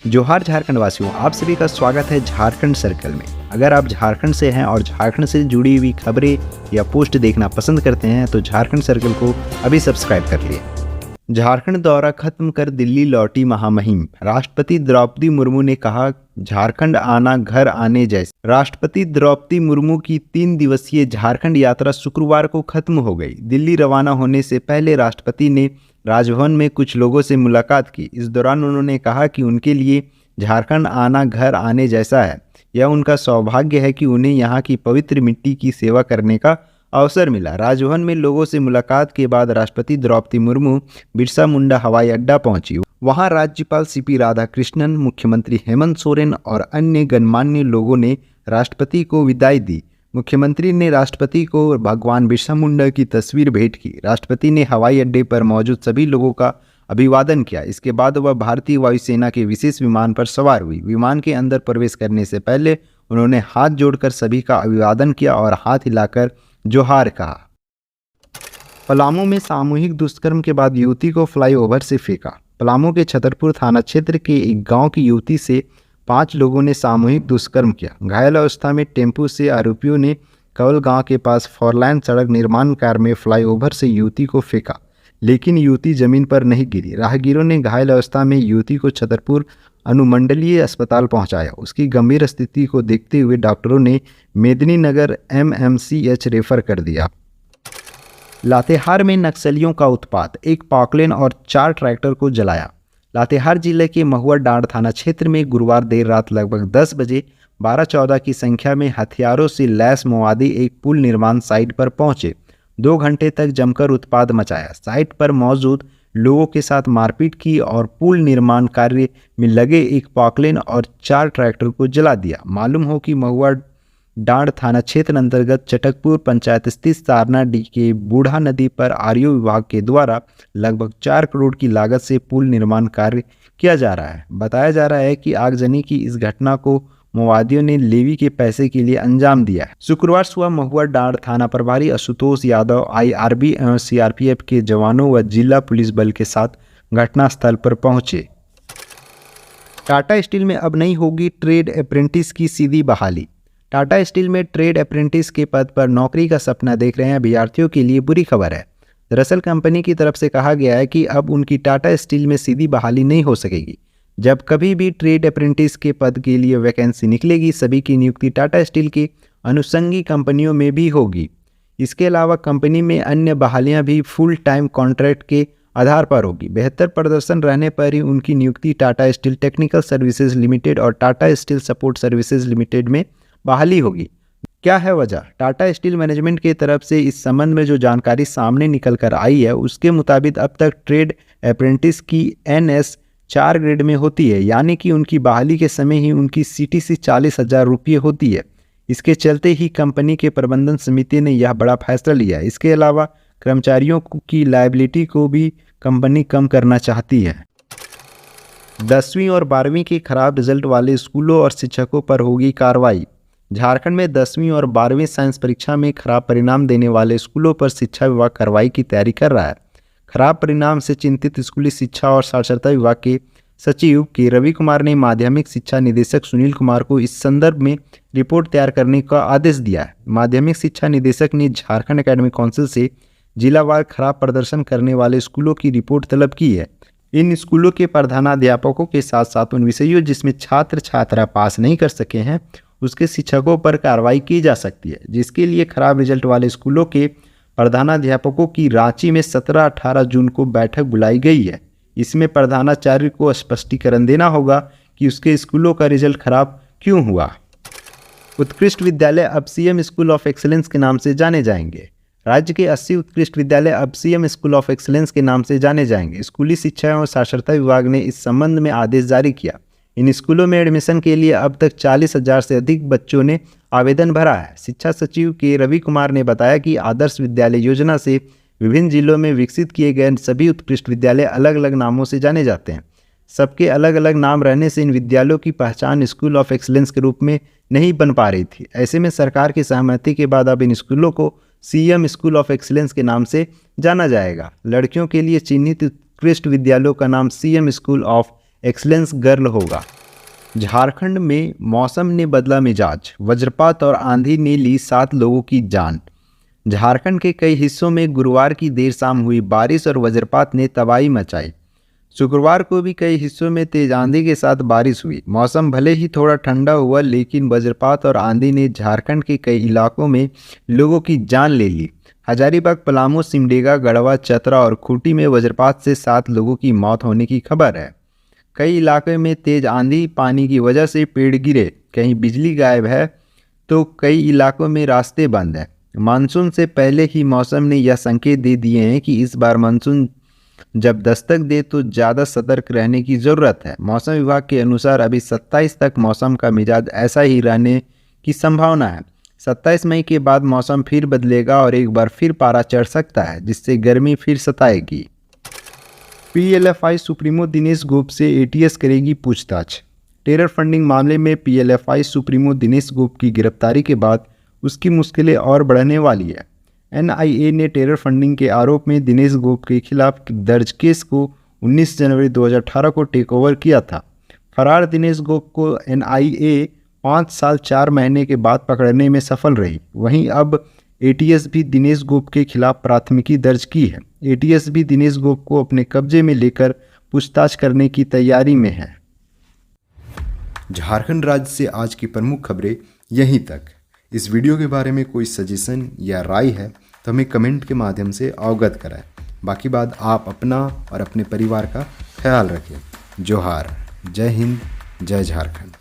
जोहार झारखंड वासियों, आप सभी का स्वागत है झारखंड सर्कल में। अगर आप झारखंड से हैं और झारखंड से जुड़ी हुई खबरें या पोस्ट देखना पसंद करते हैं तो झारखंड सर्कल को अभी सब्सक्राइब कर लिए। झारखंड दौरा खत्म कर दिल्ली लौटी महामहिम, राष्ट्रपति द्रौपदी मुर्मू ने कहा झारखंड आना घर आने जैसे। राष्ट्रपति द्रौपदी मुर्मू की 3 दिवसीय झारखंड यात्रा शुक्रवार को खत्म हो गई। दिल्ली रवाना होने से पहले राष्ट्रपति ने राजभवन में कुछ लोगों से मुलाकात की। इस दौरान उन्होंने कहा कि उनके लिए झारखंड आना घर आने जैसा है। यह उनका सौभाग्य है कि उन्हें यहाँ की पवित्र मिट्टी की सेवा करने का अवसर मिला। राजभवन में लोगों से मुलाकात के बाद राष्ट्रपति द्रौपदी मुर्मू बिरसा मुंडा हवाई अड्डा पहुंची। वहां राज्यपाल सीपी राधाकृष्णन, मुख्यमंत्री हेमंत सोरेन और अन्य गणमान्य लोगों ने राष्ट्रपति को विदाई दी। मुख्यमंत्री ने राष्ट्रपति को भगवान बिरसा मुंडा की तस्वीर भेंट की। राष्ट्रपति ने हवाई अड्डे पर मौजूद सभी लोगों का अभिवादन किया। इसके बाद वह भारतीय वायुसेना के विशेष विमान पर सवार हुई। विमान के अंदर प्रवेश करने से पहले उन्होंने हाथ जोड़कर सभी का अभिवादन किया और हाथ हिलाकर जोहार कहा। पलामू में सामूहिक दुष्कर्म के बाद युवती को फ्लाईओवर से फेंका। पलामू के छतरपुर थाना क्षेत्र के एक गांव की युवती से 5 लोगों ने सामूहिक दुष्कर्म किया। घायल अवस्था में टेम्पो से आरोपियों ने कवल गांव के पास फोरलाइन सड़क निर्माण कार्य में फ्लाईओवर से युवती को फेंका, लेकिन युवती जमीन पर नहीं गिरी। राहगीरों ने घायल अवस्था में युवती को छतरपुर अनुमंडलीय अस्पताल पहुंचाया। उसकी गंभीर स्थिति को देखते हुए डॉक्टरों ने मेदिनीनगर MMCH रेफर कर दिया। लातेहार में नक्सलियों का उत्पात, एक पॉकलेन और 4 ट्रैक्टर को जलाया। लातेहार जिले के महुआ डांड थाना क्षेत्र में गुरुवार देर रात लगभग 10 बजे 12-14 की संख्या में हथियारों से लैस माओवादी एक पुल निर्माण साइट पर पहुंचे। 2 घंटे तक जमकर उत्पात मचाया। साइट पर मौजूद लोगों के साथ मारपीट की और पुल निर्माण कार्य में लगे एक पॉकलेन और 4 ट्रैक्टर को जला दिया। मालूम हो कि महुआ डांड थाना क्षेत्र अंतर्गत चटकपुर पंचायत स्थित सारना डी के बूढ़ा नदी पर आरओ विभाग के द्वारा लगभग 4 करोड़ की लागत से पुल निर्माण कार्य किया जा रहा है। बताया जा रहा है कि आगजनी की इस घटना को माओवादियों ने लेवी के पैसे के लिए अंजाम दिया है। शुक्रवार सुबह महुआ डांड थाना प्रभारी आशुतोष यादव IRB एवं CRPF के जवानों व जिला पुलिस बल के साथ घटनास्थल पर पहुंचे। टाटा स्टील में अब नहीं होगी ट्रेड अप्रेंटिस की सीधी बहाली। टाटा स्टील में ट्रेड अप्रेंटिस के पद पर नौकरी का सपना देख रहे हैं अभ्यर्थियों के लिए बुरी खबर है। दरअसल कंपनी की तरफ से कहा गया है कि अब उनकी टाटा स्टील में सीधी बहाली नहीं हो सकेगी। जब कभी भी ट्रेड अप्रेंटिस के पद के लिए वैकेंसी निकलेगी, सभी की नियुक्ति टाटा स्टील की अनुषंगी कंपनियों में भी होगी। इसके अलावा कंपनी में अन्य बहालियां भी फुल टाइम कॉन्ट्रैक्ट के आधार पर होगी। बेहतर प्रदर्शन रहने पर ही उनकी नियुक्ति Tata steel technical services limited और Tata steel support services limited में बहाली होगी। क्या है वजह? टाटा स्टील मैनेजमेंट की तरफ से इस संबंध में जो जानकारी सामने निकल कर आई है, उसके मुताबिक अब तक ट्रेड अप्रेंटिस की NS 4 ग्रेड में होती है, यानी कि उनकी बहाली के समय ही उनकी CTC 40,000 रुपये होती है। इसके चलते ही कंपनी के प्रबंधन समिति ने यह बड़ा फैसला लिया। इसके अलावा कर्मचारियों की लायबिलिटी को भी कंपनी कम करना चाहती है। 10वीं और 12वीं के खराब रिजल्ट वाले स्कूलों और शिक्षकों पर होगी कार्रवाई। झारखंड में 10वीं और 12वीं साइंस परीक्षा में खराब परिणाम देने वाले स्कूलों पर शिक्षा विभाग कार्रवाई की तैयारी कर रहा है। खराब परिणाम से चिंतित स्कूली शिक्षा और साक्षरता विभाग के सचिव के रवि कुमार ने माध्यमिक शिक्षा निदेशक सुनील कुमार को इस संदर्भ में रिपोर्ट तैयार करने का आदेश दिया है। माध्यमिक शिक्षा निदेशक ने झारखंड एकेडमिक काउंसिल से जिलावार खराब प्रदर्शन करने वाले स्कूलों की रिपोर्ट तलब की है। इन स्कूलों के प्रधानाध्यापकों के साथ साथ उन विषयों जिसमें छात्र छात्रा पास नहीं कर सके हैं उसके शिक्षकों पर कार्रवाई की जा सकती है, जिसके लिए खराब रिजल्ट वाले स्कूलों के प्रधानाध्यापकों की रांची में 17-18 जून को बैठक बुलाई गई है। इसमें प्रधानाचार्य को स्पष्टीकरण देना होगा कि उसके स्कूलों का रिजल्ट खराब क्यों हुआ। उत्कृष्ट विद्यालय अब CM स्कूल ऑफ एक्सीलेंस के नाम से जाने जाएंगे। राज्य के 80 उत्कृष्ट विद्यालय अब CM स्कूल ऑफ एक्सीलेंस के नाम से जाने जाएंगे। स्कूली शिक्षा एवं साक्षरता विभाग ने इस संबंध में आदेश जारी किया। इन स्कूलों में एडमिशन के लिए अब तक 40,000 से अधिक बच्चों ने आवेदन भरा है। शिक्षा सचिव के रवि कुमार ने बताया कि आदर्श विद्यालय योजना से विभिन्न जिलों में विकसित किए गए सभी उत्कृष्ट विद्यालय अलग अलग नामों से जाने जाते हैं। सबके अलग अलग नाम रहने से इन विद्यालयों की पहचान स्कूल ऑफ एक्सीलेंस के रूप में नहीं बन पा रही थी। ऐसे में सरकार की सहमति के बाद अब इन स्कूलों को CM स्कूल ऑफ एक्सीलेंस के नाम से जाना जाएगा। लड़कियों के लिए चिन्हित उत्कृष्ट विद्यालयों का नाम CM school of excellence girl होगा। झारखंड में मौसम ने बदला मिजाज, वज्रपात और आंधी ने ली 7 लोगों की जान। झारखंड के कई हिस्सों में गुरुवार की देर शाम हुई बारिश और वज्रपात ने तबाही मचाई। शुक्रवार को भी कई हिस्सों में तेज आंधी के साथ बारिश हुई। मौसम भले ही थोड़ा ठंडा हुआ, लेकिन वज्रपात और आंधी ने झारखंड के कई इलाकों में लोगों की जान ले ली। हजारीबाग, पलामू, सिमडेगा, गढ़वा, चतरा और खूंटी में वज्रपात से 7 लोगों की मौत होने की खबर है। कई इलाकों में तेज आंधी, पानी की वजह से पेड़ गिरे, कहीं बिजली गायब है तो कई इलाकों में रास्ते बंद हैं। मानसून से पहले ही मौसम ने यह संकेत दे दिए हैं कि इस बार मानसून जब दस्तक दे तो ज़्यादा सतर्क रहने की ज़रूरत है। मौसम विभाग के अनुसार अभी 27 तक मौसम का मिजाज ऐसा ही रहने की संभावना है। 27 मई के बाद मौसम फिर बदलेगा और एक बार फिर पारा चढ़ सकता है, जिससे गर्मी फिर सताएगी। पीएलएफआई सुप्रीमो दिनेश गुप्ता से एटीएस करेगी पूछताछ। टेरर फंडिंग मामले में पीएलएफआई सुप्रीमो दिनेश गुप्ता की गिरफ्तारी के बाद उसकी मुश्किलें और बढ़ने वाली है। एनआईए ने टेरर फंडिंग के आरोप में दिनेश गुप्ता के खिलाफ दर्ज केस को 19 जनवरी 2018 को टेक ओवर किया था। फरार दिनेश गुप्ता को एनआईए 5 साल 4 महीने के बाद पकड़ने में सफल रही। वहीं अब एटीएस भी दिनेश गुप्ता के खिलाफ प्राथमिकी दर्ज की है। एटीएस भी दिनेश गुप्ता को अपने कब्जे में लेकर पूछताछ करने की तैयारी में है। झारखंड राज्य से आज की प्रमुख खबरें यहीं तक। इस वीडियो के बारे में कोई सजेशन या राय है तो हमें कमेंट के माध्यम से अवगत कराएं। बाकी बात आप अपना और अपने परिवार का ख्याल रखें। जोहार, जय हिंद, जय झारखंड।